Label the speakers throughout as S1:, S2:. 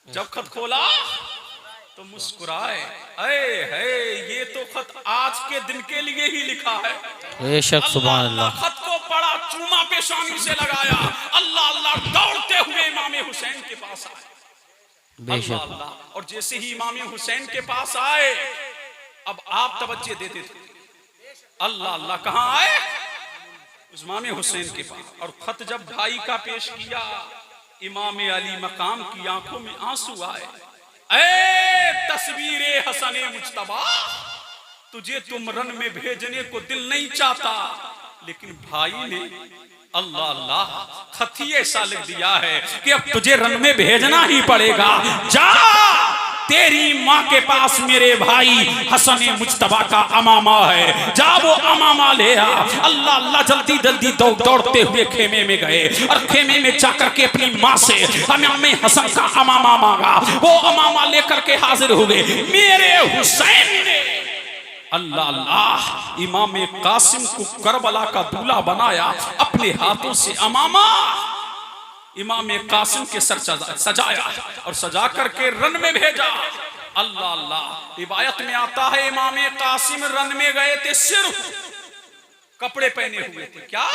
S1: जब खत खोला तो मुस्कुराए, अरे है ये तो खत आज के दिन के लिए ही लिखा है।
S2: बेशक सुभान अल्लाह।
S1: खत को पढ़ा, चूमा पेशानी से लगाया, अल्लाह अल्लाह दौड़ते हुए इमाम हुसैन के पास आए।
S2: बेशक
S1: अल्लाह। और जैसे ही इमाम हुसैन के पास आए, अब आप तवज्जो देते थे, अल्लाह अल्लाह कहां आए? इमाम हुसैन के पास। और खत जब भाई का पेश किया, इमाम अली मकाम की आंखों में आंसू आए। ऐ तस्वीरे हसने मुज्तबा, तुझे तुमरन में भेजने को दिल नहीं चाहता, लेकिन भाई ने अल्लाह अल्लाह खत ही ऐसा लिख दिया है कि अब तुझे रन में भेजना ही पड़ेगा। जा तेरी माँ के पास मेरे भाई हसन मुज्तबा का अमामा है, जा वो अमामा ले आ। अल्लाह अल्लाह जल्दी जल्दी दौड़ते हुए खेमे में गए और खेमे में जाकर के अपनी माँ से हमें हसन का अमामा मांगा। वो अमामा लेकर के हाजिर हुए। मेरे हुसैन ने अल्लाह अल्लाह इमाम कासिम को करबला का दूल्हा बनाया, अपने हाथों से अमामा इमाम कासिम के सर सजाया और सजा करके रन में भेजा। अल्लाह अल्लाह रिवायत में आता है इमाम कासिम रन में गए थे, सिर्फ कपड़े पहने हुए थे। क्या?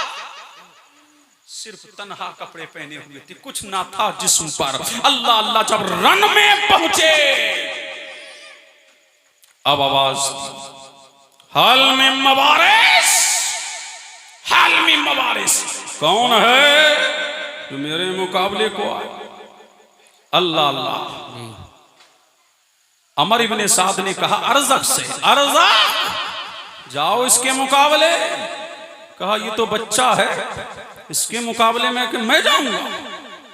S1: सिर्फ तन्हा कपड़े पहने हुए थे, कुछ ना था जिस्म पर। अल्लाह अल्लाह जब रन में पहुंचे, अब आवाज, हाल में मवारिस, हाल में मवारिस, कौन है जो मेरे मुकाबले को आए? अल्लाह अल्लाह। अमर इब्ने साद ने कहा अरज़क से, अरज़क जाओ इसके मुकाबले। कहा ये तो बच्चा है, इसके मुकाबले में कि मैं जाऊंगा?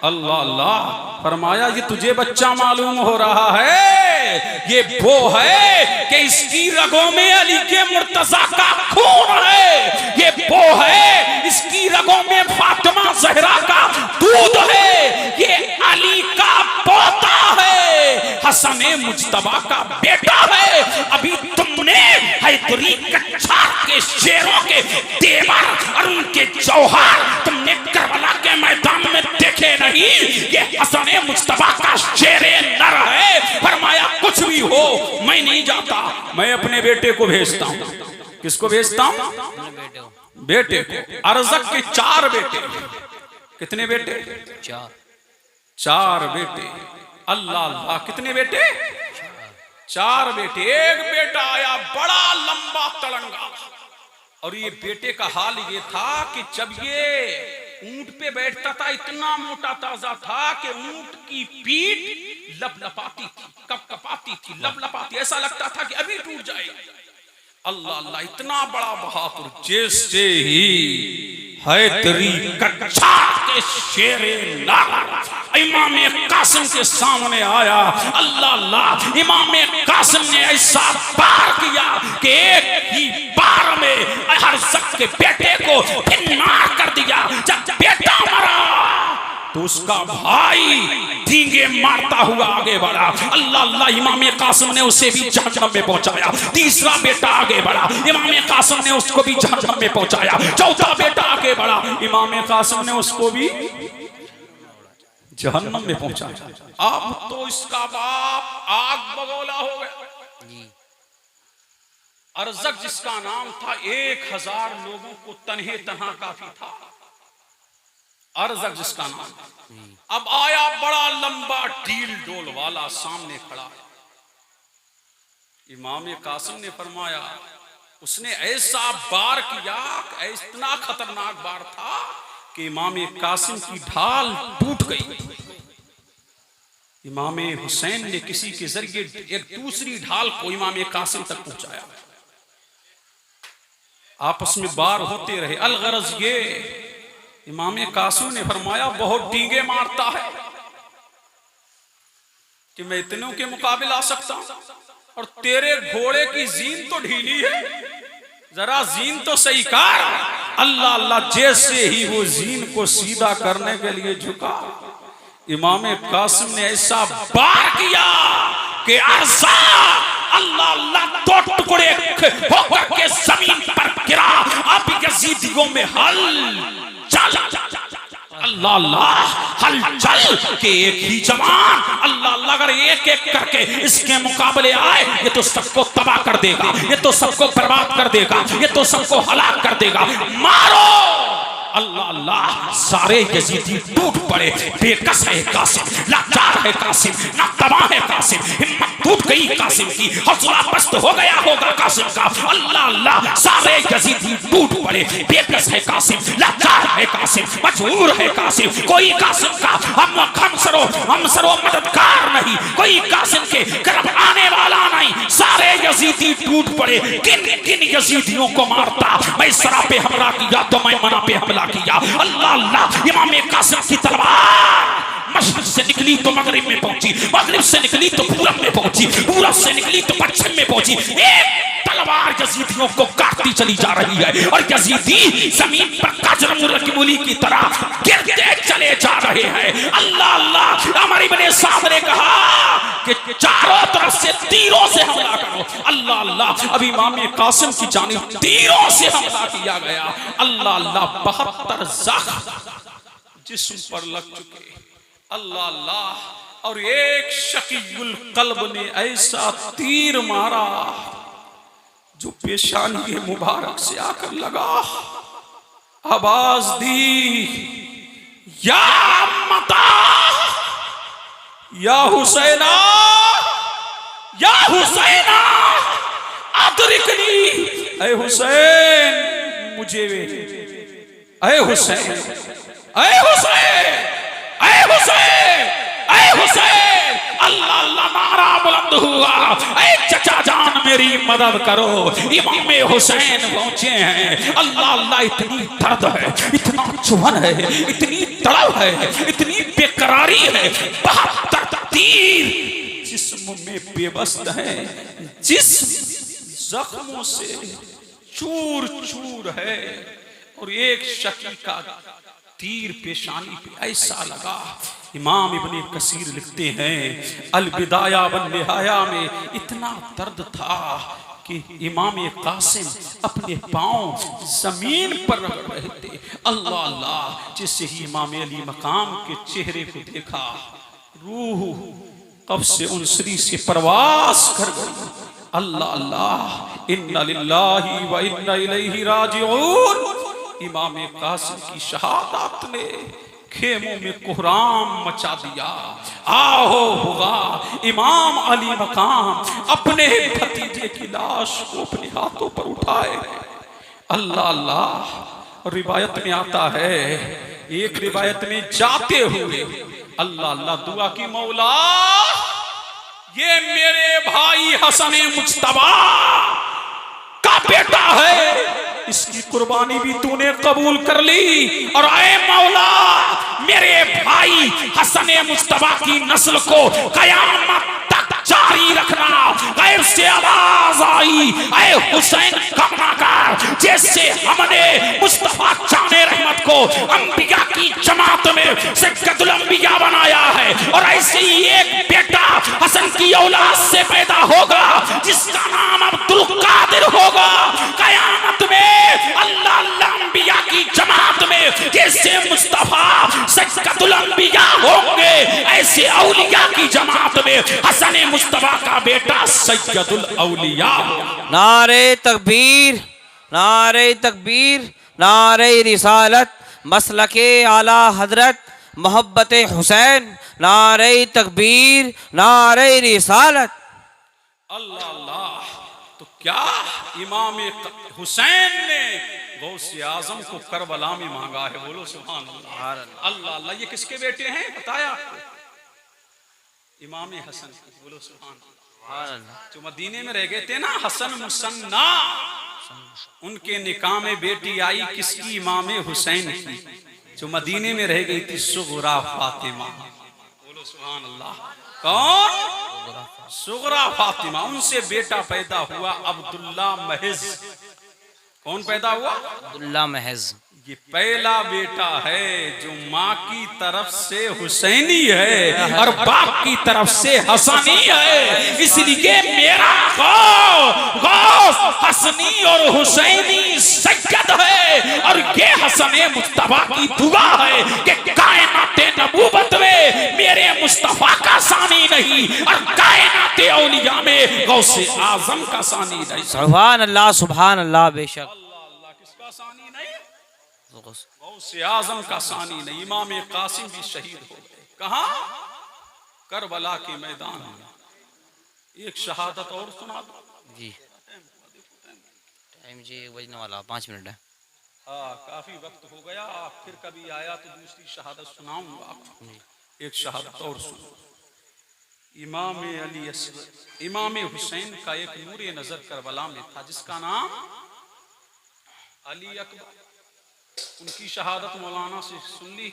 S1: अल्लाह अल्लाह। फरमाया ये तुझे बच्चा मालूम हो रहा है, ये वो है कि इसकी रगों में अली के मुर्तजा का खून है, ये वो है इसकी रगों में फातिमा जहरा का दूध है, ये अली का पोता है, हसन मुज्तबा का बेटा है। अभी तुमने हैदरी कच्छा के शेरों के तेवर और उनके जौहर तुमने करबला के मैदान में देखे नहीं। ये हसन मुज्तबा का शेरे नर है। फरमाया कुछ भी हो मैं नहीं जाता, मैं अपने बेटे को भेजता हूं। किसको भेजता हूं? बेटे को। अरज़क के 4 बेटे। कितने बेटे? 4 बेटे। अल्लाह अल्लाह। कितने बेटे? 4 बेटे। एक बेटा आया बड़ा लंबा तड़ंगा, और ये बेटे का हाल ये था कि जब ये ऊंट पे बैठता था, इतना मोटा ताजा था कि ऊंट की पीठ लपलपाती थी, कपकपाती थी, लपलपाती, ऐसा लगता था कि अभी टूट जाएगी। अल्लाह अल्लाह। इतना बड़ा बहादुर, जैसे ही हैदरी कच्छा के शेरे नर इमाम कासिम के सामने आया, अल्लाह अल्लाह, इमाम कासिम ने ऐसा पार किया कि एक ही बार में अरज़क के बेटे को फिन्नार कर दिया। जब बेटा मरा तो उसका भाई डींगे मारता हुआ आगे बढ़ा। अल्लाह अल्लाह। इमाम कासिम ने उसे भी जहन्नम में पहुंचाया। तीसरा बेटा आगे बढ़ा, इमाम कासिम ने उसको भी जहन्नम में पहुंचाया। चौथा बेटा आगे बढ़ा, इमाम कासिम ने उसको भी जहन्नम में पहुंचाया। अब तो इसका बाप आग बगोला हो गया। अरज़क जिसका नाम था, 1000 लोगों को तन्हे तन्हा काफी था। अरज़क जिसका नाम। अब आया बड़ा लंबा डील डोल वाला सामने खड़ा। इमाम कासिम ने फरमाया, उसने ऐसा बार किया, इतना खतरनाक बार था कि इमाम कासिम की ढाल टूट गई। इमाम हुसैन ने किसी के जरिए एक दूसरी ढाल को इमाम कासिम तक पहुंचाया। आपस में बार होते रहे। अलगरज ये, इमाम कासिम ने फरमाया बहुत डींगे मारता है कि मैं इतनों के मुकाबले आ सकता हूं, और तेरे घोड़े की जीन तो ढीली है, जरा जीन तो सही कर। अल्लाह अल्लाह। जैसे ही वो जीन को सीधा करने के लिए झुका, इमाम कासिम ने ऐसा बार किया कि अल्लाह अल्लाह 2 टुकड़े होकर के जमीन पर गिरा। अब यजीदियों में हल चला। अल्लाह अल्लाह हलचल के एक ही जवान अल्लाह अल्लाह अगर एक एक करके इसके मुकाबले आए ये तो सबको तबाह कर देगा, ये तो सबको बर्बाद कर देगा, ये तो सबको हलाक कर देगा। मारो अल्लाह अल्लाह। सारे यजीदी टूट पड़े। बेकस है कासिम, लाचार है कासिम, ना तबाह है कासिम, हिम्मत टूट गई कासिम की, हौसला पस्त हो गया होगा कासिम का। अल्लाह अल्लाह। सारे यजीदी टूट पड़े। बेकस है कासिम, लाचार है कासिम, मजबूर है कासिम। कोई कासिम का हम सरो मददगार नहीं, कोई कासिम के तरफ आने वाला नहीं। सारे यजीदी टूट पड़े। किन किन यजीदियों को मारता? मैं सरा पे हमला किया तो मैं मना पे हमला किया। अल्लाह अल्लाह। इमाम कासिम की तलवार मशरिक से निकली तो मगरिब में पहुंची, मगरिब से निकली तो पूरब में पहुंची, पूरब से निकली तो पश्चिम में पहुंची। एक तलवार यजीदियों को काटती चली जा रही है और यजीदी जमीन पर काजरमुरकी की तरह गिरते चले जा रहे हैं। अल्लाह अल्लाह। अमर इब्ने साद ने कहा कि चारों तरफ से तीरों से हमला करो। अल्लाह अल्लाह। अब इमाम कासिम की जानिब तीरों से हमला किया गया। अल्लाह अल्लाह। 72 जख्म जिस्म पर लग चुके। अल्लाह अल्लाह। और एक शकीयुल कल्ब ने ऐसा तीर मारा जो पेशानी मुबारक से आकर लगा, आवाज दी, या मता या हुसैना, या हुसैना अदरिकनी। ऐ हुसैन मुझे, ऐ हुसैन, ऐ हुसैन, ऐ हुसैन, ऐ हुसैन। अल्लाह अल्लाह। नारा बुलंद हुआ। ऐ चचा जान मेरी मदद करो। इमाम हुसैन पहुंचे हैं। अल्लाह अल्लाह। इतनी दर्द है, इतना चुभन है, इतनी तड़प है, इतनी बेकरारी है। 72 तीर जिस्म में बेबस्त है, जिस्म जख्मों से चूर चूर है और एक शकी का तीर पेशानी पे ऐसा लगा। इमाम इब्ने कसीर लिखते हैं अल बिदाया वन निहाया में इतना दर्द था कि इमाम कासिम अपने पांव जमीन पर रख रहे थे। अल्लाह अल्लाह। जिससे ही इमाम अली मकाम के चेहरे को देखा, रूह कब से उनसरी से परवास कर गई। अल्लाह अल्लाह। इन्ना लिल्लाहि व इन्ना इलैहि राजिऊन। इमाम कासिम की शहादत ने खेमों में कोहराम मचा दिया। आओ होगा इमाम अली मकाम अपने भतीजे की लाश को अपने हाथों पर उठाए। अल्लाह अल्लाह। रिवायत में आता है, एक रिवायत में जाते हुए अल्लाह अल्लाह दुआ की, मौला ये मेरे भाई हसन मुज्तबा का बेटा है, इसकी कुर्बानी भी तूने कबूल कर ली। और ऐ मौला मेरे भाई हसन मुज्तबा की नस्ल को कयामत तक जारी रखना। गैर से आवाज आई, ऐ हुसैन कमना कर। जैसे हमने मुस्तफा जाने रहमत को अंबिया की जमात में सैयदुल अंबिया बनाया है, और ऐसे ही एक बेटा हसन की औलाद से पैदा होगा जिसका नाम अब्दुल कादिर होगा। कयामत में अल्लाह अल्लाह अंबिया की जमात में जैसे मुस्तफा सैयदुल अंबिया होंगे, ऐसे औलिया की जमात में हसन मुस्तफा का बेटा सैयदुल औलिया।
S2: नारे तकबीर, नारे तकबीर, नारे रिसालत, मसलके आला हजरत मोहब्बत हुसैन। नारे तकबीर, नारे रिसालत।
S1: अल्लाह अल्लाह। तो क्या इमाम हुसैन ने गौसे आजम को करबला में मांगा है? बोलो सुभान अल्लाह। अल्लाह अल्लाह। ये किसके बेटे हैं बताया? इमाम हसन। बोलो सुभान अल्लाह। जो मदीने में रह गए थे ना हसन मुसन्ना, उनके निकाह में बेटी आई किसकी? इमाम हुसैन की, जो मदीने में रह गई थी सुगरा फातिमा। बोलो सुभान अल्लाह। कौन? सुगरा फातिमा। उनसे बेटा पैदा हुआ अब्दुल्ला महज। कौन पैदा हुआ?
S2: अब्दुल्ला महज।
S1: ये पहला बेटा है जो माँ की तरफ से हुसैनी है और बाप की तरफ से हसनी है, इसलिए मेरा गौस हसनी और हुसैनी सैयद है। और ये हसने मुस्तफा की दुआ है कि कायनाते नबूवत में मेरे मुस्तफा का सानी नहीं और कायनाते औलिया में गौसे आजम का सानी नहीं।
S2: सुभान अल्लाह बेशक।
S1: अल्लाह किसका सानी नहीं? गौसे आजम का सानी नहीं। इमाम कासिम भी शहीद हो गए। कहाँ? करबला के मैदान में। एक शहादत और सुना दो
S2: जी। टाइम जी 1 बजने वाला, 5 मिनट है।
S1: हाँ, काफी वक्त हो गया। फिर कभी आया तो दूसरी शहादत सुनाऊंगा आपको। एक शहादत और सुनो। इमाम अली असगर, इमाम हुसैन का एक नूरे नजर करबला में था जिसका नाम अली अकबर। उनकी शहादत मौलाना से सुन ली।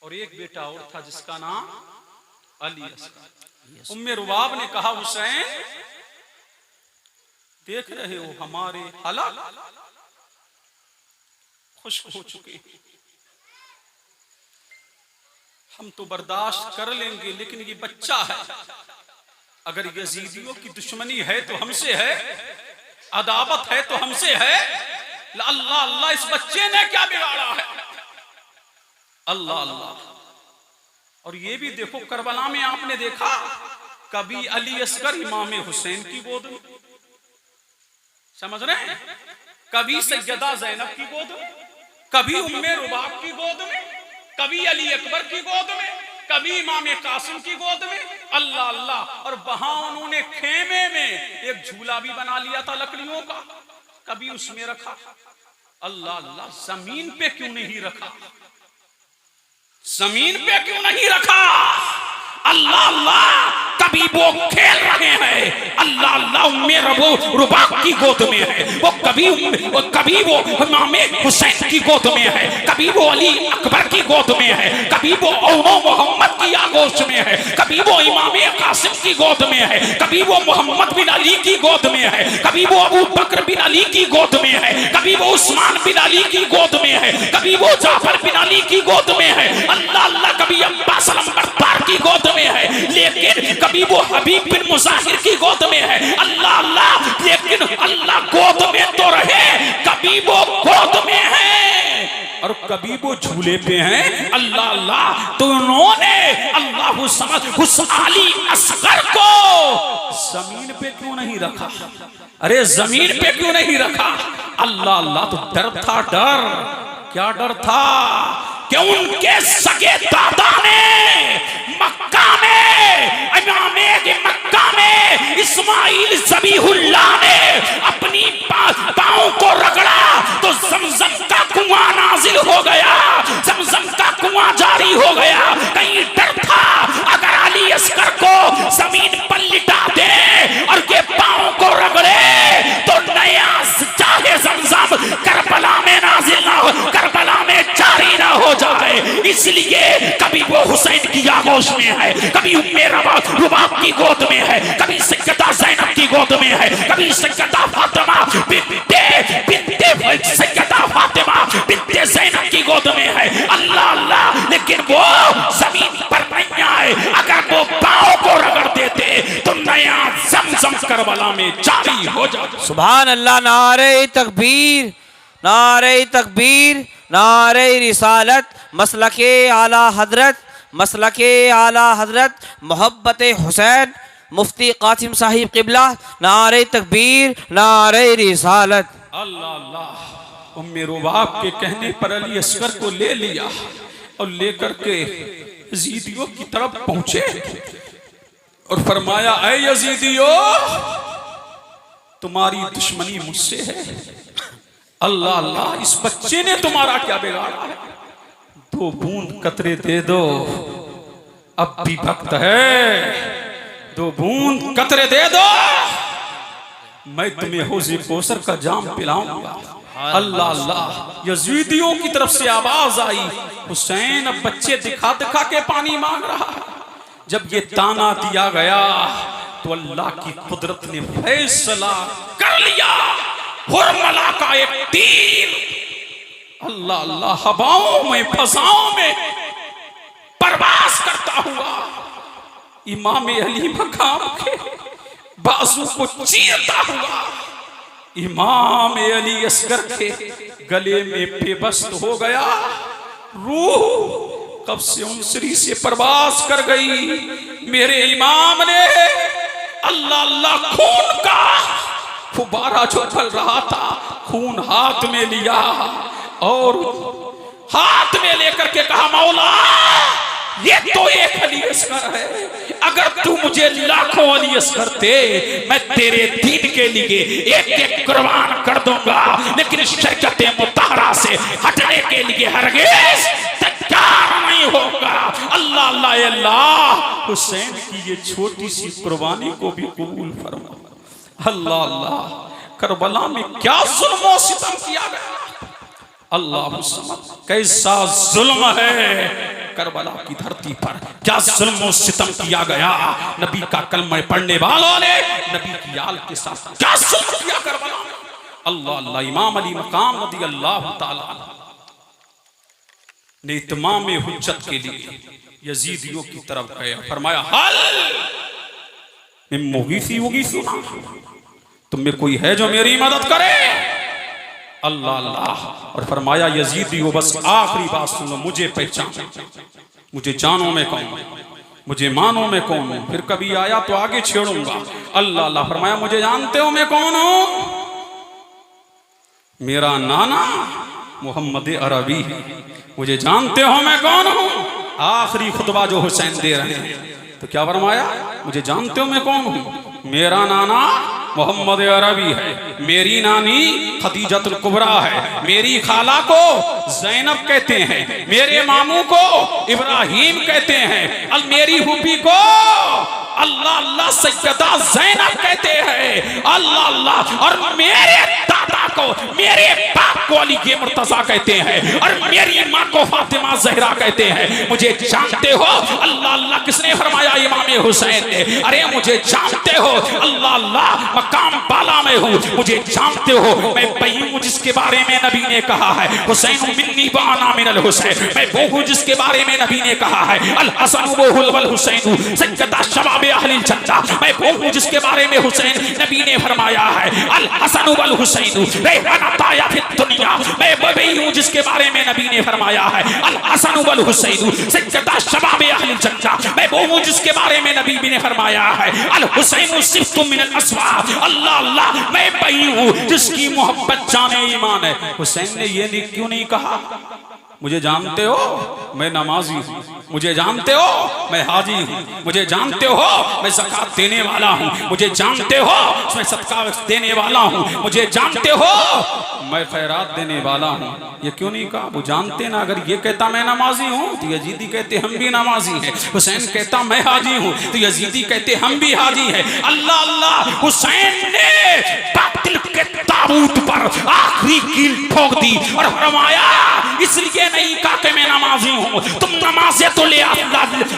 S1: और एक बेटा और था जिसका नाम अली असगर। उम्मे रुबाब ने कहा, हुसैन देख रहे हो हमारे हालात खुश्क हो चुके, हम तो बर्दाश्त कर लेंगे, लेकिन ये बच्चा है, अगर यजीदियों की दुश्मनी है तो हमसे है, अदावत है तो हमसे है। अल्लाह अल्लाह, इस बच्चे ने क्या बिगाड़ा है? अल्लाह अल्लाह। और ये भी देखो, करबला में आपने देखा कभी अली असगर इमाम हुसैन की गोद में, समझ रहे हैं, कभी सैयदा जैनब की गोद में, कभी उम्मे रुबाब की गोद में, कभी अली अकबर की गोद में, कभी इमाम कासिम की गोद में। अल्लाह अल्लाह। और वहां उन्होंने खेमे में एक झूला भी बना लिया था लकड़ियों का, कभी उसमें रखा। अल्लाह अल्लाह, जमीन पे क्यों नहीं रखा? जमीन पे क्यों नहीं रखा? अल्लाह अल्लाह। कभी वो खेल रहे हैं, अल्लाह अल्लाह, उम्मे रुबाब की गोद में है वो, कभी वो इमाम हुसैन की गोद में है, कभी वो अली अकबर की गोद में है, कभी वो औनो मोहम्मद की आगोश में है, कभी वो इमाम कासिम की गोद में है, कभी वो मोहम्मद बिन अली की गोद में है, कभी वो अबू बकर बिन अली की गोद में है, कभी वो उस्मान बिन अली की गोद में है, कभी वो जाफर बिन अली की गोद में है। अल्लाह अल्लाह। कभी अब्बास नंबरदार की गोद में है, लेकिन कभी वो हबीब बिन मुजाहिर की गोद में है। अल्लाह अल्लाह। लेकिन अल्लाह गोद में तो रहे, कभी वो गोद में है और कभी वो झूले पे हैं। अल्लाह अल्लाह। तो उन्होंने अल्लाह समझ उस अली असगर को जमीन पे क्यों नहीं रखा? अरे जमीन पे क्यों नहीं रखा? अल्लाह अल्लाह। तो डर था, डर। क्या डर था? कि उनके सगे दादा ने मक्का में, इमामे के मक्का में इस्माइल ज़बीहुल्लाह ने अपनी पाँव को रगड़ा तो जमजम का कुआं नाजिल हो गया, जमजम का कुआं जारी हो गया। कहीं डर था अगर अली असगर को जमीन पर लिटा दे और के पाँव को रगड़े तो नया चाहे जमजम करबला में नाजिल ना हो, करबला में जारी ना हो जाए। इसलिए कभी वो हुसैन की आगोश में है, कभी उम्मे रुबाब की गोद में है, कभी सैयदा ज़ैनब की गोद में है, कभी सैयदा फातिमा बिन्ते सैयदा फातिमा बिन्ते ज़ैनब की गोद में है। अल्लाह अल्लाह। लेकिन वो जमीन पर नहीं आए, अगर वो पाँव को रगड़ देते तो नया जमजम करबला में जारी हो जाता।
S2: सुभान अल्लाह। नारे तकबीर, नारे तकबीर, नारे रिसालत, मसलके आला हजरत, मसलके आला हजरत मोहब्बत हुसैन मुफ्ती कासिम साहिब किबला। नारे तकबीर, नारे रिसालत।
S1: अल्लाह अल्लाह। उम्मे रुबाब के कहने पर अली असगर को ले लिया और लेकर के यजीदियों की तरफ पहुंचे और फरमाया, ऐ यजीदियों, तुम्हारी दुश्मनी मुझसे है। अल्लाह अल्लाह। इस बच्चे ने तुम्हारा क्या बिगाड़ा है? 2 बूंद कतरे दे दो, अब भी वक्त है, 2 बूंद कतरे दे दो, मैं तुम्हें हौज़े कौसर का जाम पिलाऊंगा। अल्लाह अल्लाह। यजीदियों की तरफ से आवाज आई, हुसैन अब बच्चे दिखा दिखा के पानी मांग रहा है। जब ये ताना दिया गया तो अल्लाह की कुदरत ने फैसला कर लिया। हुरमला का एक तीर अल्लाह अल्लाह, हवाओं में फसाओं में परवास करता हुआ इमाम अली मकाम के बाजू को चीरता हुआ इमाम अली असगर के गले में बेबस हो गया। रूह कब से उनसरी से परवास कर गई। मेरे इमाम ने अल्लाह अल्लाह खून का फुबारा जो चल रहा था, खून हाथ में लिया और हाथ में लेकर के कहा, मौला ये तो एक अली असगर है, अगर तू मुझे लाखों अली असगर दे, मैं तेरे दीन के लिए एक एक कुर्बान कर दूंगा, लेकिन शरीयत मुताहरा से हटने के लिए हरगिज़ तैयार नहीं होगा। अल्लाह अल्लाह अल्लाह, हुसैन की ये छोटी सी कुर्बानी को भी कबूल फरमा। अल्लाह अल्लाह, करबला में क्या जुल्म और सितम किया गया। अल्लाह समझ, कैसा जुल्म है करबला की धरती पर, क्या जुल्म और सितम किया गया। नबी का कलमा पढ़ने वालों ने नबी की आल के साथ क्या जुल्म किया करबला में। अल्लाह अल्लाह, इमाम अली मकाम रज़ी अल्लाह ताला ने इत्माम हुज्जत के लिए यजीदियों की तरफ गया, फरमाया, हल मिन मुगीसी उगीसी, तुम में कोई है जो मेरी मदद करे। अल्लाह अल्लाह, और फरमाया, यजीदियो बस आखिरी बात सुनो, मुझे पहचान, मुझे जानो मैं कौन, मुझे मानो मैं कौन हूं, फिर कभी आया तो आगे छेड़ूंगा। अल्लाह अल्लाह, फरमाया, मुझे जानते हो मैं कौन हूं, मेरा नाना मोहम्मद अरबी, मुझे जानते हो मैं कौन हूं। आखिरी खुतबा जो हुसैन दे रहे हैं तो क्या फरमाया, मुझे जानते हो मैं कौन हूं, मेरा नाना मोहम्मद अरबी है, मेरी नानी खदीजतुल कुबरा है, मेरी खाला को ज़ैनब कहते हैं, मेरे मामू को इब्राहिम कहते हैं, और मेरी फूफी को अल्लाह अल्लाह सैयदा ज़ैनब कहते हैं। अल्लाह अल्लाह, और मेरे दादा को, मेरे बाप को अली के मुर्तजा कहते हैं, और मेरी माँ को फातिमा ज़हरा कहते हैं। मुझे जानते हो। अल्लाह अल्लाह, किसने फरमाया, इमाम हुसैन ने। अरे मुझे जानते हो, अल्लाह अल्लाह, मकाम बाला में हूँ, मुझे जानते हो, मैं वही हूँ जिसके बारे में नबी ने कहा है, हुसैन मिन्नी व अना मिनल हुसैन, मैं वो हूँ जिसके बारे में नबी ने कहा है, अल हसन वल हुसैन सैयदा शबाब अहलिल जन्नह, मैं वो हूँ जिसके बारे में हुसैन नबी ने फरमाया है, अल हसन वल हुसैन रहमताया फिद दुनिया, मैं वही हूँ जिसके बारे में नबी ने फरमाया है, अल हसन वल हुसैन सैयदा शबाब अहलिल जन्नह, मैं वो हूँ जिसके बारे में नबी ने फरमाया है, अल हुसैन सिफ्तुम मिनल अस्वा, अल्लाह अल्लाह, मैं वही हूँ जिसकी मोहब्बत जाने ईमान है। हुसैन ने ये क्यों नहीं कहा, मुझे जानते हो मैं नमाजी हूँ, मुझे जानते हो मैं हाजी हूँ, मुझे जानते हो मैं ज़कात देने वाला हूँ, मुझे जानते हो मैं सदका देने वाला हूँ, मुझे जानते हो मैं खैरात देने वाला हूँ। ये क्यों नहीं कहा, वो जानते ना, अगर ये कहता मैं नमाजी हूँ तो यजीदी कहते हम भी नमाजी हैं, हुसैन कहता मैं हाजी हूँ तो यजीदी कहते हम भी हाजी हैं। अल्लाह अल्लाह, हुसैन ने बातिल के ताबूत पर आखिरी कील ठोक दी और फरमाया, इसलिए नहीं कहा कि मैं नमाजी हूँ, तुम नमाज़ें तो ले आ,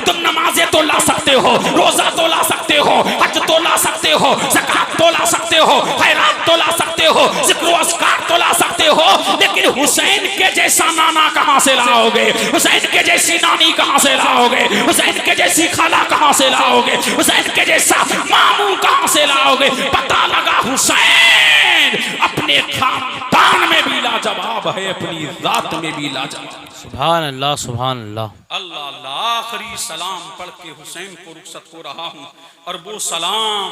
S1: तुम नमाज़ें तो ला सकते हो, रोजा तो ला सकते हो, हज तो ला सकते हो, ज़कात तो ला सकते हो, खैरात तो ला सकते हो, ज़िक्र व अस्कार तो ला सकते हो, लेकिन हुसैन के जैसा नाना कहाँ से लाओगे, हुसैन के जैसी नानी कहाँ से लाओगे, हुसैन के जैसी खाला कहाँ से लाओगे, हुसैन के जैसा मामू कहाँ से लाओगे। पता लगा हुसैन अपने खानदान में भी लाजवाब है, अपनी जात में भी लाजवाब।
S2: सुभान अल्लाह, सुभान अल्लाह।
S1: अल्लाह अल्लाह, आखिरी सलाम पढ़ के हुसैन को रुखसत हो रहा हूँ, और वो सलाम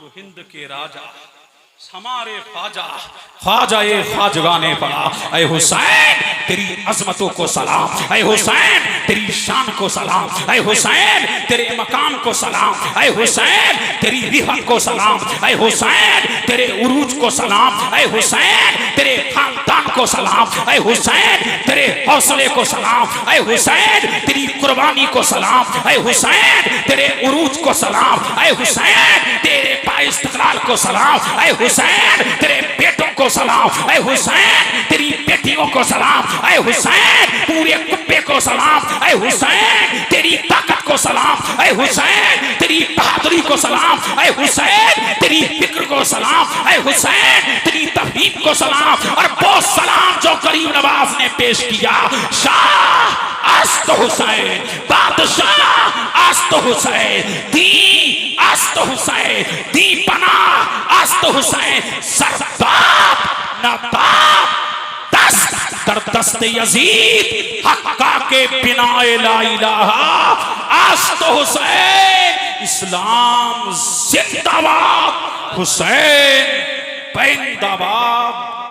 S1: जो हिंद के राजा हमारे ख्वाजा ए ख्वाजगा ने पढ़ा, ऐ हुसैन तेरी अजमतों को सलाम, ऐ हुसैन तेरी शान को सलाम, ऐ हुसैन तेरे मकाम को सलाम, ऐ हुसैन तेरी रिफत को सलाम, ऐ हुसैन तेरे उरूज को सलाम, ऐ हुसैन तेरे खानदान को सलाम, ऐ हुसैन तेरे हौसले को सलाम, ऐ हुसैन तेरी कुर्बानी को सलाम, ऐ हुसैन तेरे उरूज को सलाम, ऐ हुसैन तेरे पाइस्तकलाल को सलाम, ऐ हुसैन तेरे बेटों को सलाम, ऐ हुसैन तेरी बेटियों को सलाम, ऐ हुसैन पूरे कुब्बे को सलाम, ऐ हुसैन तेरी ताकत को सलाम, ऐ हुसैन तेरी बहादुरी को सलाम, ऐ हुसैन तेरी फिक्र को सलाम, ऐ हुसैन तेरी तफहीम को सलाम, और बहुत
S3: सलाम जो करीम नवाज ने पेश किया, शाह अस्त हुसैन, बादशाह अस्त हुसैन, दी अस्त हुसैन, दी पना अस्त हुसैन, सरबाब नवाब दस्त दर दस्त यजीद, हक्का के बिना ला इलाहा अस्त हुसैन, इस्लाम जिंदाबाद, हुसैन पैंदाबाद।